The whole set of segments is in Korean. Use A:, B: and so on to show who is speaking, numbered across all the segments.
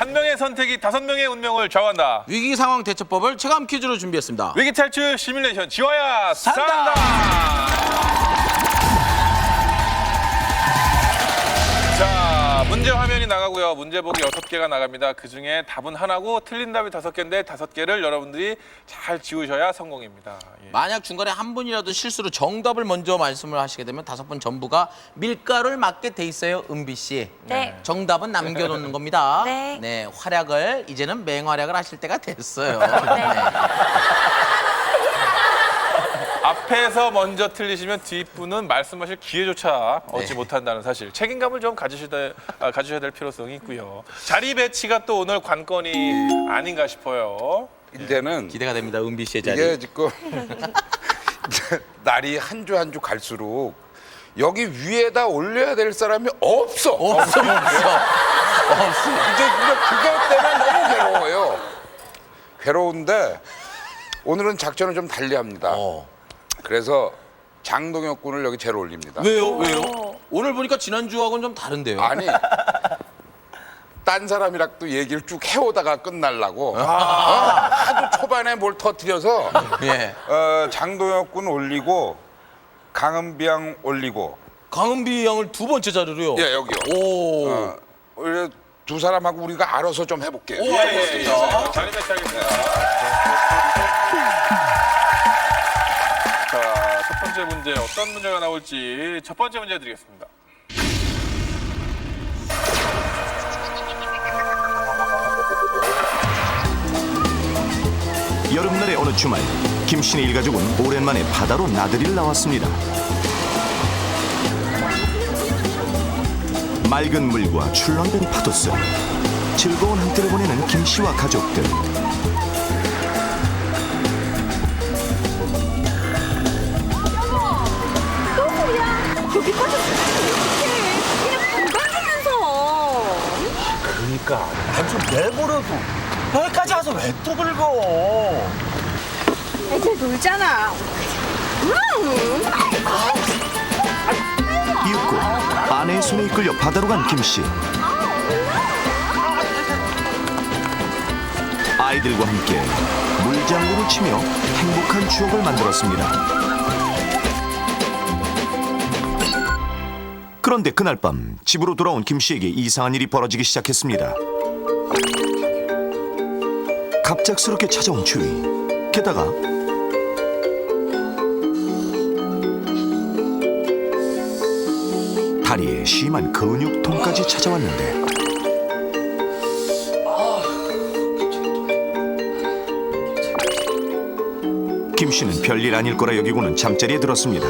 A: 한 명의 선택이 5명의 운명을 좌우한다.
B: 위기 상황 대처법을 체감 퀴즈로 준비했습니다.
A: 위기 탈출 시뮬레이션 지워야 산다. 자, 문제 화면이 나가고요. 문제 보기 6개가 나갑니다. 그중에 답은 하나고 틀린 답이 5개인데 5개를 여러분들이 잘 지우셔야 성공입니다. 예.
B: 만약 중간에 한 분이라도 실수로 정답을 먼저 말씀을 하시게 되면 5분 전부가 밀가루를 맞게 돼 있어요, 은비 씨.
C: 네.
B: 정답은 남겨놓는 겁니다.
C: 네.
B: 활약을 이제는 맹활약을 하실 때가 됐어요.
A: 앞에서 먼저 틀리시면 뒷분은 말씀하실 기회조차 얻지 못한다는 사실. 책임감을 좀 가지셔야 될 필요성이 있고요. 자리 배치가 또 오늘 관건이 아닌가 싶어요.
D: 이제는
B: 기대가 됩니다, 은비 씨의 자리.
D: 이게 지금 이제 날이 한 주 한 주 갈수록 여기 위에다 올려야 될 사람이 없어.
B: 없어.
D: 이제 그것 때문에 너무 괴로워요. 괴로운데 오늘은 작전을 좀 달리합니다. 그래서 장동혁 군을 여기 제로 올립니다.
B: 왜요? 오늘 보니까 지난주하고는 좀 다른데요.
D: 아니, 딴 사람이랑 또 얘기를 쭉 해오다가 끝날라고 하도 초반에 뭘 터뜨려서
B: 예.
D: 장동혁 군 올리고 강은비 양 올리고
B: 강은비 양을 2번째 자리로요?
D: 예, 여기요.
B: 오.
D: 우리 두 사람하고 우리가 알아서 좀 해볼게요.
B: 알겠습니다.
A: 자리 배치하겠습니다. 자, 첫 번째 문제 어떤 문제가 나올지 첫 번째 문제 드리겠습니다.
E: 여름날의 어느 주말, 김씨네 일가족은 오랜만에 바다로 나들이를 나왔습니다. 맑은 물과 출렁다리 파도 소리, 즐거운 한때를 보내는 김씨와 가족들.
C: 거기 빠졌어. 그냥 공간하면서.
F: 그러니까 단순 내버려도 여기까지 와서 왜 또 긁어?
C: 애들 놀잖아.
E: 이윽고 아내의 손에 이끌려 바다로 간 김씨. 아이들과 함께 물장구를 치며 행복한 추억을 만들었습니다. 그런데 그날 밤 집으로 돌아온 김씨에게 이상한 일이 벌어지기 시작했습니다. 갑작스럽게 찾아온 추위, 게다가 다리에 심한 근육통까지 찾아왔는데 김씨는 별일 아닐 거라 여기고는 잠자리에 들었습니다.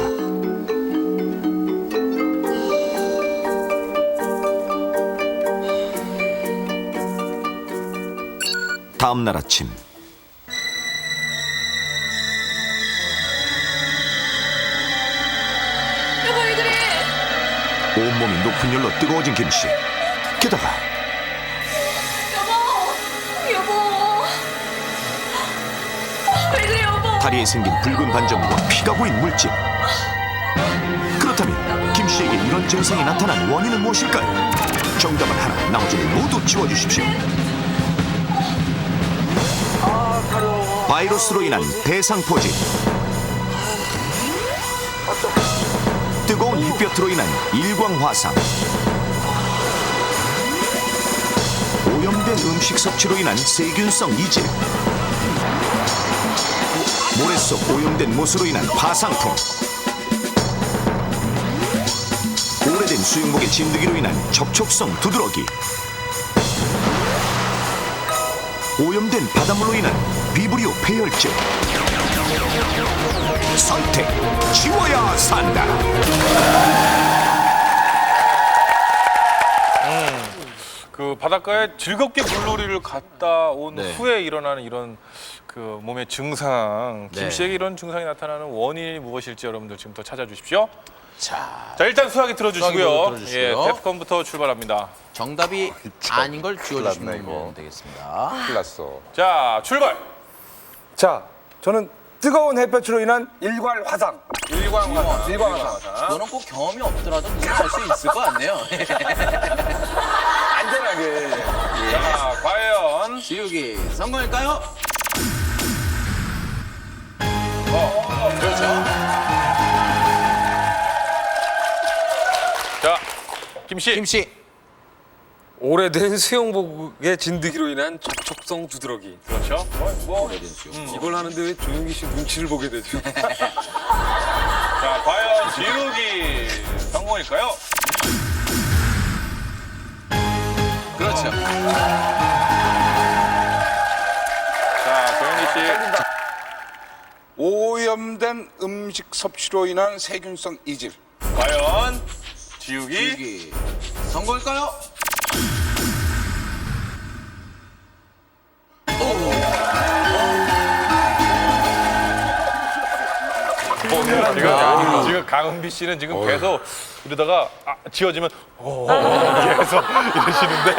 E: 다음 날 아침
C: 여보, 애들이.
E: 온몸이 높은 열로 뜨거워진 김씨. 게다가
C: 여보. 왜 그래, 여보?
E: 다리에 생긴 붉은 반점과 피가 고인 물집. 그렇다면 김씨에게 이런 증상이 나타난 원인은 무엇일까요? 정답은 하나, 나머지를 모두 지워주십시오. 바이러스로 인한 대상포진, 뜨거운 햇볕으로 인한 일광화상, 오염된 음식 섭취로 인한 세균성 이질, 모래 속 오염된 못으로 인한 파상풍, 오래된 수영복의 진드기로 인한 접촉성 두드러기, 오염된 바닷물로 인한 비브리오 폐혈증. 선택, 지워야 산다.
A: 그 바닷가에 즐겁게 물놀이를 갔다 온 후에 일어나는 이런 그 몸의 증상, 김씨에게 이런 증상이 나타나는 원인이 무엇일지 여러분들 지금부터 찾아주십시오.
B: 자,
A: 자, 일단 수학이 들어주시고요.
B: 들어주시고요.
A: 예, 뎁컴부터 출발합니다.
B: 정답이 아닌 걸
D: 큰일
B: 지워주시면
D: 났네,
B: 되겠습니다.
D: 큰일 났어.
A: 자, 출발.
F: 자, 저는 뜨거운 햇볕으로 인한 일괄 화상.
A: 일광화상.
B: 이거는 꼭 경험이 없더라도 눈치할 수 있을 것 같네요.
F: 안전하게.
A: 자,
B: 지우기 성공일까요? 그렇죠.
A: 자, 김씨.
B: 김씨.
G: 오래된 수영복의 진드기로 인한 접촉성 두드러기.
A: 그렇죠.
B: 오래된 수영.
G: 이걸 하는데 왜 조용기 씨 눈치를 보게 되죠?
A: 자, 과연 지우기 성공일까요?
B: 그렇죠.
A: 자, 조영기 씨.
D: 오염된 음식 섭취로 인한 세균성 이질.
A: 과연 지우기
B: 지우기 성공일까요?
A: 지금 강은비 씨는 지금 계속 이러다가 지워지면 계속 이러시는데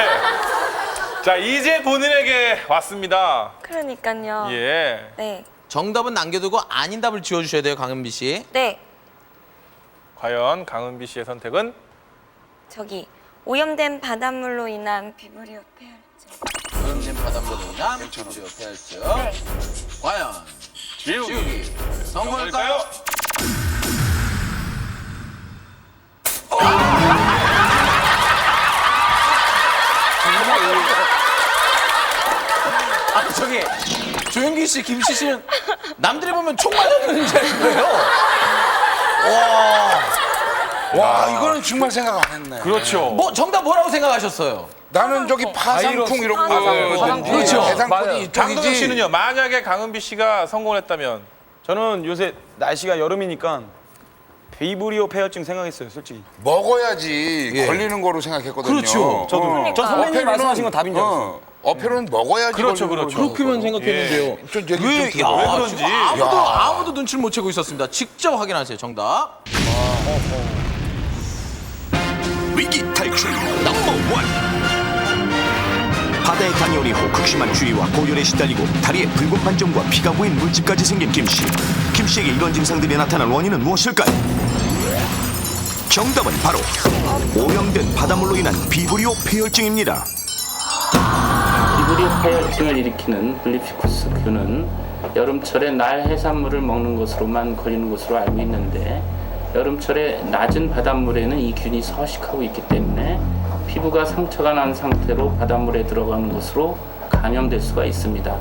A: 자 이제 본인에게 왔습니다.
C: 그러니까요.
A: 예.
C: 네.
B: 정답은 남겨두고 아닌 답을 지워주셔야 돼요, 강은비 씨.
C: 네.
A: 과연 강은비 씨의 선택은
C: 저기 오염된 바닷물로 인한 비브리오 폐혈증.
B: 오염된 바닷물로 인한 비브리오 폐혈증.
C: 네.
B: 과연 지우기 성공일까요? 아 저기 조영기 씨, 김씨 씨는 남들이 보면 총 맞았는 줄 알는 거예요.
D: 와, 이거는 정말 생각 안 했네.
A: 그렇죠.
B: 뭐 정답 뭐라고 생각하셨어요?
D: 나는 저기 파상풍 이런 거.
B: 그렇죠.
D: 대상포지
A: 장동현
D: 이쪽이지.
A: 씨는요. 만약에 강은비 씨가 성공했다면
F: 저는 요새 날씨가 여름이니까 비브리오 폐혈증 생각했어요, 솔직히.
D: 먹어야지 걸리는 거로 생각했거든요.
B: 그렇죠.
F: 저도. 저 선배님이 말씀하신 건 답인 줄 알았어요.
D: 어패로는 먹어야지.
A: 그렇죠,
D: 걸리는
A: 그렇죠.
D: 거로
B: 그렇게만 생각했는데요.
D: 좀 얘기 좀
B: 왜,
D: 들어봐요.
B: 야,
A: 그런지.
B: 지금 아무도 눈치를 못 채고 있었습니다. 직접 확인하세요. 정답.
E: 위기 탈출 넘버 원. 바다에 다녀오니 후 극심한 추위와 고열에 시달리고 다리에 붉은 반점과 피가 보인 물집까지 생긴 김씨. 김씨에게 이런 증상들이 나타난 원인은 무엇일까요? 정답은 바로 오염된 바닷물로 인한 비브리오 폐혈증입니다.
H: 비브리오 폐혈증을 일으키는 블리피쿠스균은 여름철에 날 해산물을 먹는 것으로만 걸리는 것으로 알고 있는데 여름철에 낮은 바닷물에는 이 균이 서식하고 있기 때문에 피부가 상처가 난 상태로 바닷물에 들어가는 것으로 감염될 수가 있습니다.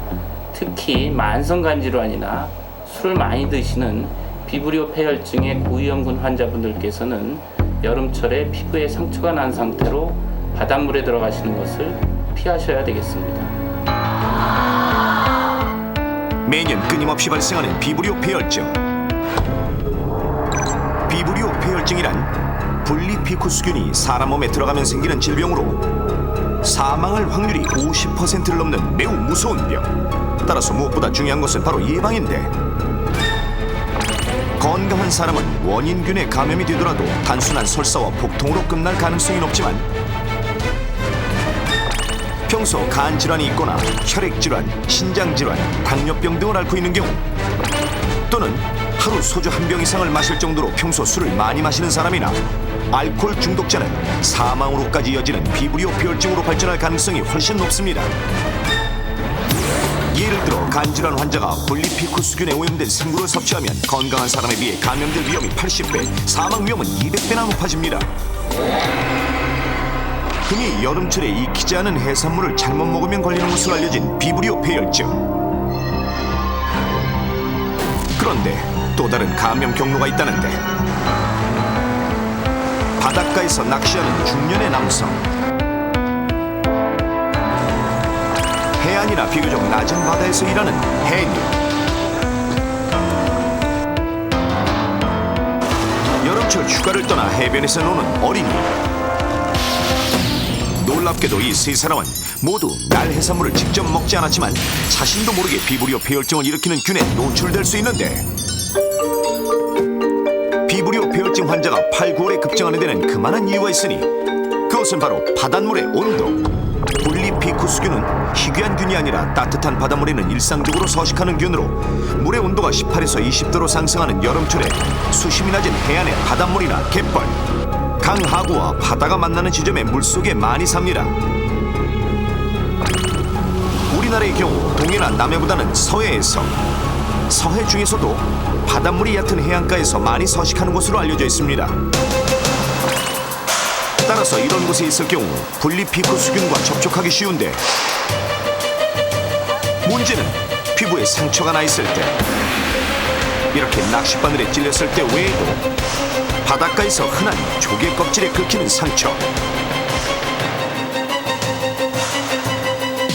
H: 특히 만성간질환이나 술을 많이 드시는 비브리오 폐혈증의 고위험군 환자분들께서는 여름철에 피부에 상처가 난 상태로 바닷물에 들어가시는 것을 피하셔야 되겠습니다.
E: 매년 끊임없이 발생하는 비브리오 폐혈증. 비브리오 폐혈증이란 블리피쿠스균이 사람 몸에 들어가면 생기는 질병으로 사망할 확률이 50%를 넘는 매우 무서운 병. 따라서 무엇보다 중요한 것은 바로 예방인데 건강한 사람은 원인균에 감염이 되더라도 단순한 설사와 복통으로 끝날 가능성이 높지만 평소 간 질환이 있거나 혈액 질환, 신장 질환, 당뇨병 등을 앓고 있는 경우 또는 하루 소주 한 병 이상을 마실 정도로 평소 술을 많이 마시는 사람이나 알코올 중독자는 사망으로까지 이어지는 비브리오 폐혈증으로 발전할 가능성이 훨씬 높습니다. 예를 들어 간질환 환자가 블리피쿠스균에 오염된 생물을 섭취하면 건강한 사람에 비해 감염될 위험이 80배, 사망 위험은 200배나 높아집니다. 흔히 여름철에 익히지 않은 해산물을 잘못 먹으면 걸리는 것으로 알려진 비브리오 폐혈증. 그런데 또 다른 감염 경로가 있다는데 바닷가에서 낚시하는 중년의 남성. 해안이나 비교적 낮은 바다에서 일하는 해녀. 여름철 휴가를 떠나 해변에서 노는 어린이. 놀랍게도 이 세 사람은 모두 날 해산물을 직접 먹지 않았지만 자신도 모르게 비브리오 폐혈증을 일으키는 균에 노출될 수 있는데 비브리오 폐혈증 환자가 8, 9월에 급증하는 데는 그만한 이유가 있으니 그것은 바로 바닷물의 온도. 블리피쿠스균은 희귀한 균이 아니라 따뜻한 바닷물에는 일상적으로 서식하는 균으로 물의 온도가 18에서 20도로 상승하는 여름철에 수심이 낮은 해안의 바닷물이나 갯벌, 강 하구와 바다가 만나는 지점에 물속에 많이 삽니다. 우리나라의 경우 동해나 남해보다는 서해에서, 서해 중에서도 바닷물이 얕은 해안가에서 많이 서식하는 곳으로 알려져 있습니다. 따라서 이런 곳에 있을 경우 분리피부 수균과 접촉하기 쉬운데, 문제는 피부에 상처가 나 있을 때, 이렇게 낚싯바늘에 찔렸을 때 외에도 바닷가에서 흔한 조개 껍질에 긁히는 상처,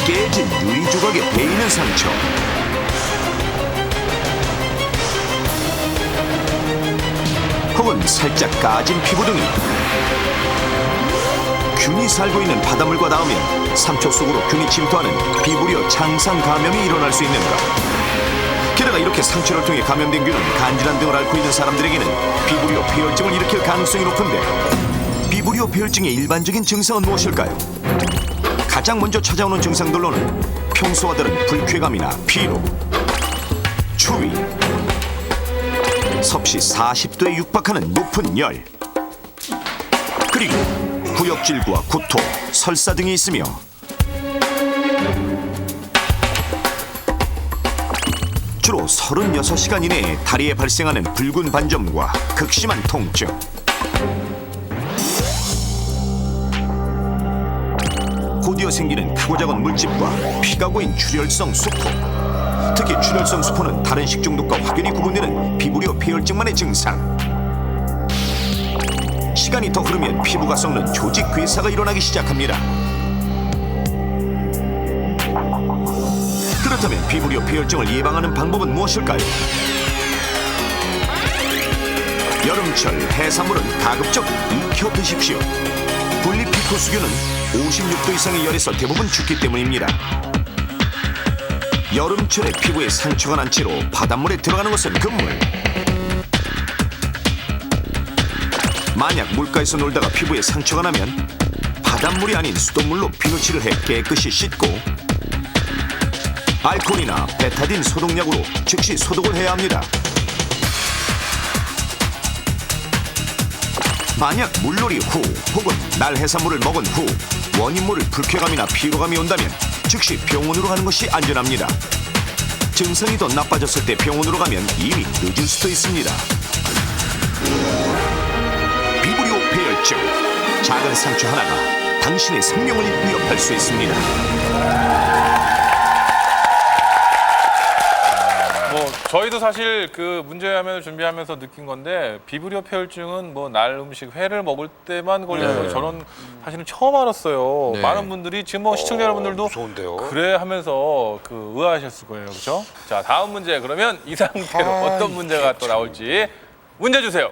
E: 깨진 유리 조각에 베이는 상처, 혹은 살짝 까진 피부 등이 균이 살고 있는 바닷물과 닿으면 상처 속으로 균이 침투하는 비브리오 창상 감염이 일어날 수 있는가. 게다가 이렇게 상처를 통해 감염된 균은 간질환 등을 앓고 있는 사람들에게는 비브리오 폐혈증을 일으킬 가능성이 높은데, 비브리오 폐혈증의 일반적인 증상은 무엇일까요? 가장 먼저 찾아오는 증상들로는 평소와 다른 불쾌감이나 피로, 추위, 섭씨 40도에 육박하는 높은 열, 그리고 구역질과 구토, 설사 등이 있으며, 주로 36시간 이내에 다리에 발생하는 붉은 반점과 극심한 통증, 곧이어 생기는 크고 작은 물집과 피가 고인 출혈성 수포, 특히 출혈성 수포는 다른 식중독과 확연히 구분되는 비브리오 폐혈증만의 증상. 시간이 더 흐르면 피부가 썩는 조직 괴사가 일어나기 시작합니다. 그렇다면 비브리오 폐혈증을 예방하는 방법은 무엇일까요? 여름철 해산물은 가급적 익혀 드십시오. 분리피코 수균은 56도 이상의 열에서 대부분 죽기 때문입니다. 여름철에 피부에 상처가 난 채로 바닷물에 들어가는 것은 금물. 만약 물가에서 놀다가 피부에 상처가 나면 바닷물이 아닌 수돗물로 비누칠을 해 깨끗이 씻고, 알코올이나 베타딘 소독약으로 즉시 소독을 해야 합니다. 만약 물놀이 후 혹은 날 해산물을 먹은 후 원인 모를 불쾌감이나 피로감이 온다면 즉시 병원으로 가는 것이 안전합니다. 증상이 더 나빠졌을 때 병원으로 가면 이미 늦을 수도 있습니다. 비브리오 폐혈증, 작은 상처 하나가 당신의 생명을 위협할 수 있습니다.
A: 저희도 사실 그 문제화면을 준비하면서 느낀 건데, 비브리오 폐혈증은 뭐 날 음식 회를 먹을 때만 걸려서 저는 사실은 처음 알았어요.
B: 네.
A: 많은 분들이 지금 뭐 시청자 여러분들도
D: 무서운데요?
A: 그래 하면서 그 의아하셨을 거예요, 그렇죠? 자, 다음 문제, 그러면 이 상태로 어떤 문제가 또 나올지 문제 주세요.